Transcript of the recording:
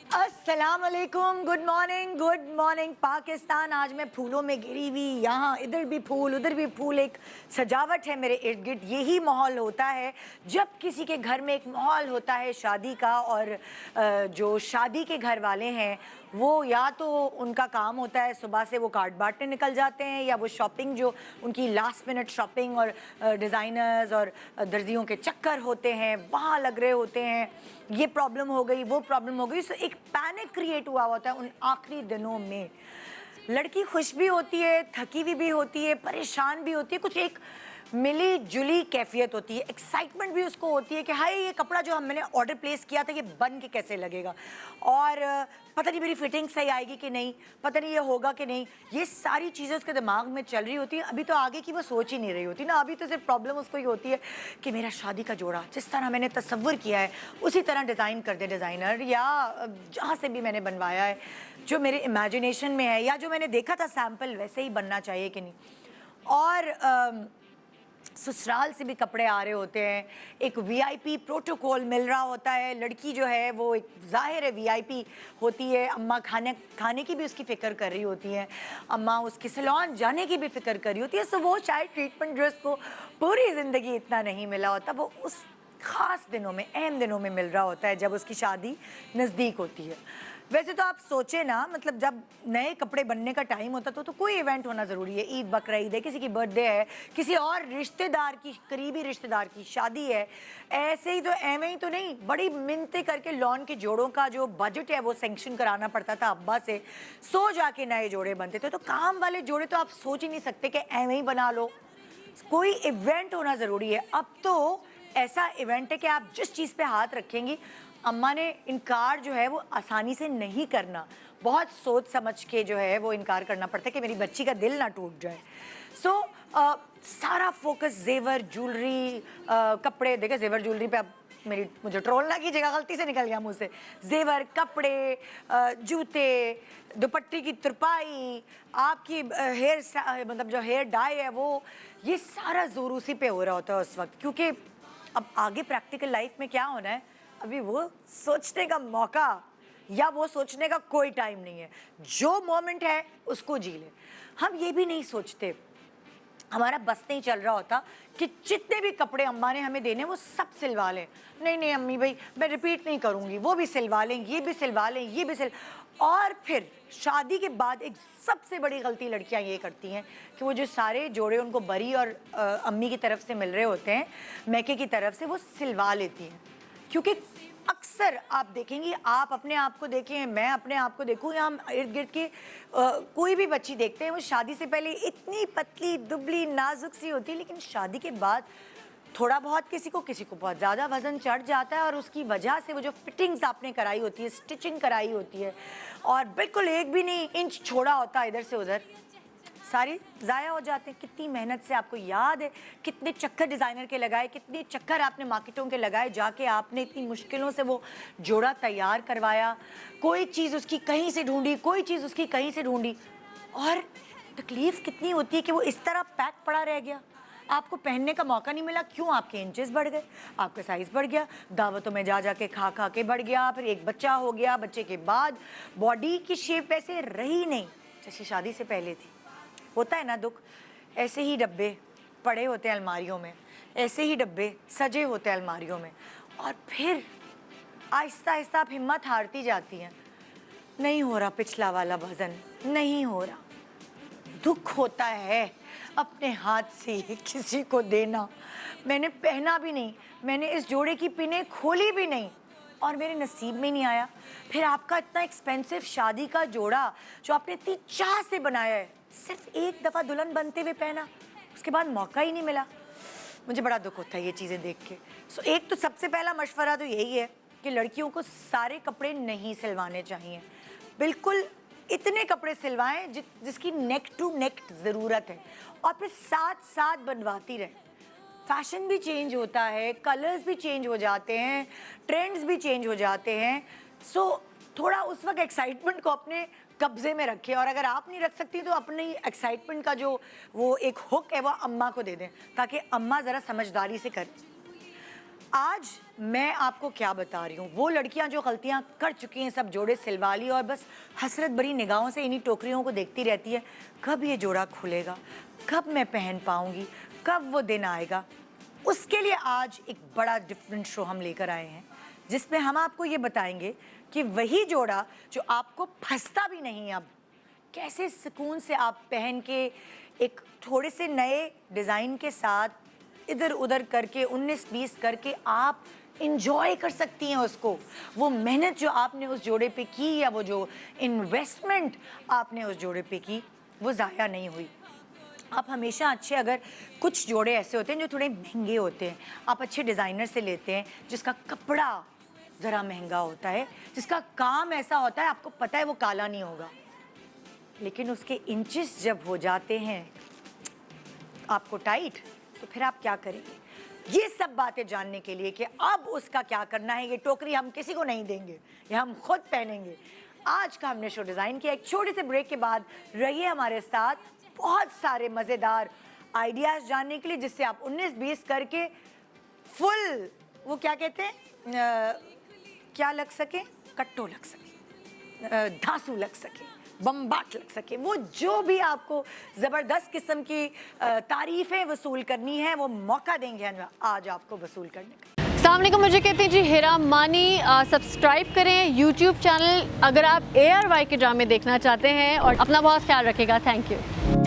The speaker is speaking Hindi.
अस्सलाम वालेकुम, गुड मॉर्निंग पाकिस्तान। आज मैं फूलों में घिरी हुई, यहाँ इधर भी फूल उधर भी फूल, एक सजावट है मेरे इर्द गिर्द। यही माहौल होता है जब किसी के घर में एक माहौल होता है शादी का। और जो शादी के घर वाले हैं वो या तो उनका काम होता है सुबह से वो कार्ड बांटने निकल जाते हैं, या वो शॉपिंग जो उनकी लास्ट मिनट शॉपिंग और डिज़ाइनर्स और दर्जियों के चक्कर होते हैं वहाँ लग रहे होते हैं। ये प्रॉब्लम हो गई, वो प्रॉब्लम हो गई। सो एक पैनिक क्रिएट हुआ होता है उन आखिरी दिनों में। लड़की खुश भी होती है, थकी हुई भी होती है, परेशान भी होती है, कुछ एक मिली जुली कैफियत होती है। एक्साइटमेंट भी उसको होती है कि हाय ये कपड़ा जो मैंने ऑर्डर प्लेस किया था ये बन के कैसे लगेगा, और पता नहीं मेरी फिटिंग सही आएगी कि नहीं, पता नहीं ये होगा कि नहीं। ये सारी चीज़ें उसके दिमाग में चल रही होती हैं। अभी तो आगे की वो सोच ही नहीं रही होती ना। अभी तो सिर्फ प्रॉब्लम उसको ही होती है कि मेरा शादी का जोड़ा जिस तरह मैंने तस्वुर किया है उसी तरह डिज़ाइन कर दे डिज़ाइनर, या जहाँ से भी मैंने बनवाया है जो मेरे इमेजिनेशन में है या जो मैंने देखा था सैम्पल वैसे ही बनना चाहिए कि नहीं। और ससुराल से भी कपड़े आ रहे होते हैं, एक वीआईपी प्रोटोकॉल मिल रहा होता है। लड़की जो है वो एक ज़ाहिर है वीआईपी होती है। अम्मा खाने की भी उसकी फ़िक्र कर रही होती हैं, अम्मा उसके सैलून जाने की भी फ़िक्र कर रही होती है। सो वो शायद ट्रीटमेंट ड्रेस को पूरी ज़िंदगी इतना नहीं मिला होता, वो उस ख़ास दिनों में, अहम दिनों में मिल रहा होता है जब उसकी शादी नज़दीक होती है। वैसे तो आप सोचें ना, मतलब जब नए कपड़े बनने का टाइम होता तो कोई इवेंट होना ज़रूरी है। ईद बकरा ईद है, किसी की बर्थडे है, किसी और रिश्तेदार की, करीबी रिश्तेदार की शादी है, ऐसे ही तो एवं ही तो नहीं, बड़ी मिन्नतें करके लॉन के जोड़ों का जो बजट है वो सेंक्शन कराना पड़ता था अब्बा से, सो जाके नए जोड़े बनते थे। तो काम वाले जोड़े तो आप सोच ही नहीं सकते कि एवं ही बना लो, कोई इवेंट होना ज़रूरी है। अब तो ऐसा इवेंट है कि आप जिस चीज़ पे हाथ रखेंगी, अम्मा ने इनकार जो है वो आसानी से नहीं करना, बहुत सोच समझ के जो है वो इनकार करना पड़ता है कि मेरी बच्ची का दिल ना टूट जाए। सो सारा फोकस जेवर ज्वेलरी, कपड़े, देखे जेवर ज्वेलरी पे अब मुझे ट्रोल ना कीजिएगा, गलती से निकल गया मुँह से। जेवर, कपड़े, जूते, दुपट्टे की तुरपाई, आपकी हेयर मतलब जो हेयर डाई है वो, ये सारा जोर उसी पे हो रहा होता है उस वक्त। क्योंकि अब आगे प्रैक्टिकल लाइफ में क्या होना है अभी वो सोचने का मौका या वो सोचने का कोई टाइम नहीं है। जो मोमेंट है उसको जी ले। हम ये भी नहीं सोचते, हमारा बस नहीं चल रहा होता कि जितने भी कपड़े अम्मा ने हमें देने वो सब सिलवा लें। नहीं नहीं अम्मी भाई मैं रिपीट नहीं करूँगी, वो भी सिलवा लें, ये भी सिलवा लें, ये भी और फिर शादी के बाद एक सबसे बड़ी गलती लड़कियां ये करती हैं कि वो जो सारे जोड़े उनको बरी और अम्मी की तरफ से मिल रहे होते हैं, मैके की तरफ से, वो सिलवा लेती हैं। क्योंकि अक्सर आप देखेंगी, आप अपने आप को देखें, मैं अपने आप को देखूँ, या हम इर्द गिर्द के कोई भी बच्ची देखते हैं, वो शादी से पहले इतनी पतली दुबली नाजुक सी होती है, लेकिन शादी के बाद थोड़ा बहुत किसी को बहुत ज़्यादा वज़न चढ़ जाता है। और उसकी वजह से वो जो फिटिंग्स आपने कराई होती है, स्टिचिंग कराई होती है, और बिल्कुल एक भी नहीं इंच छोड़ा होता इधर से उधर, सारी ज़ाया हो जाते हैं। कितनी मेहनत से, आपको याद है कितने चक्कर डिज़ाइनर के लगाए, कितने चक्कर आपने मार्केटों के लगाए, जाके आपने इतनी मुश्किलों से वो जोड़ा तैयार करवाया, कोई चीज़ उसकी कहीं से ढूंढी, कोई चीज़ उसकी कहीं से ढूंढी, और तकलीफ़ कितनी होती है कि वो इस तरह पैक पड़ा रह गया, आपको पहनने का मौका नहीं मिला। क्यों? आपके इंचेस बढ़ गए, आपका साइज़ बढ़ गया, दावतों में जा के खा के बढ़ गया, फिर एक बच्चा हो गया, बच्चे के बाद बॉडी की शेप वैसे रही नहीं जैसी शादी से पहले थी। होता है ना दुख। ऐसे ही डब्बे पड़े होते हैं अलमारियों में, ऐसे ही डब्बे सजे होते हैं अलमारियों में, और फिर आहिस्ता आहिस्ता आप हिम्मत हारती जाती हैं। नहीं हो रहा पिछला वाला वज़न, नहीं हो रहा। दुख होता है अपने हाथ से किसी को देना। मैंने पहना भी नहीं, मैंने इस जोड़े की पिनें खोली भी नहीं, और मेरे नसीब में नहीं आया। फिर आपका इतना एक्सपेंसिव शादी का जोड़ा जो आपने इतनी चाह से बनाया है, सिर्फ एक दफ़ा दुल्हन बनते हुए पहना, उसके बाद मौका ही नहीं मिला। मुझे बड़ा दुख होता है ये चीज़ें देख के। सो एक तो सबसे पहला मशवरा तो यही है कि लड़कियों को सारे कपड़े नहीं सिलवाने चाहिए। बिल्कुल इतने कपड़े सिलवाएं जिसकी नेक टू नेक ज़रूरत है, और फिर साथ साथ बनवाती रहें। फैशन भी चेंज होता है, कलर्स भी चेंज हो जाते हैं, ट्रेंड्स भी चेंज हो जाते हैं। सो थोड़ा उस वक्त एक्साइटमेंट को अपने कब्जे में रखें, और अगर आप नहीं रख सकती तो अपनी एक्साइटमेंट का जो वो एक हुक है वो अम्मा को दे दें, ताकि अम्मा ज़रा समझदारी से करें। आज मैं आपको क्या बता रही हूँ, वो लड़कियां जो गलतियां कर चुकी हैं, सब जोड़े सिलवा ली और बस हसरत भरी निगाहों से इन्हीं टोकरियों को देखती रहती है, कब ये जोड़ा खुलेगा, कब मैं पहन पाऊंगी, कब वो दिन आएगा। उसके लिए आज एक बड़ा डिफरेंट शो हम लेकर आए हैं, जिसमें हम आपको ये बताएंगे कि वही जोड़ा जो आपको फंसता भी नहीं, अब कैसे सुकून से आप पहन के एक थोड़े से नए डिज़ाइन के साथ इधर उधर करके 19-20 करके आप इंजॉय कर सकती हैं उसको। वो मेहनत जो आपने उस जोड़े पे की या वो जो इन्वेस्टमेंट आपने उस जोड़े पे की, वो ज़ाया नहीं हुई। आप हमेशा अच्छे, अगर कुछ जोड़े ऐसे होते हैं जो थोड़े महंगे होते हैं, आप अच्छे डिज़ाइनर से लेते हैं जिसका कपड़ा ज़रा महंगा होता है, जिसका काम ऐसा होता है आपको पता है वो काला नहीं होगा, लेकिन उसके इंचेस जब हो जाते हैं आपको टाइट, तो फिर आप क्या करेंगे। ये सब बातें जानने के लिए कि अब उसका क्या करना है, ये टोकरी हम किसी को नहीं देंगे, ये हम खुद पहनेंगे, आज का हमने शो डिज़ाइन किया। एक छोटे से ब्रेक के बाद रहिए हमारे साथ, बहुत सारे मज़ेदार आइडियाज़ जानने के लिए, जिससे आप 19-20 करके फुल वो क्या कहते हैं, क्या लग सके, कट्टो लग सके, धांसू लग सके, बम्बाट लग सके, वो जो भी आपको ज़बरदस्त किस्म की तारीफ़ें वसूल करनी है, वो मौका देंगे हम आज आपको वसूल करने का। अस्सलामुअलैकुम, मुझे कहते हैं जी हिरा मानी। सब्सक्राइब करें यूट्यूब चैनल अगर आप ARY के ड्रामे देखना चाहते हैं, और अपना बहुत ख्याल रखिएगा। Thank you.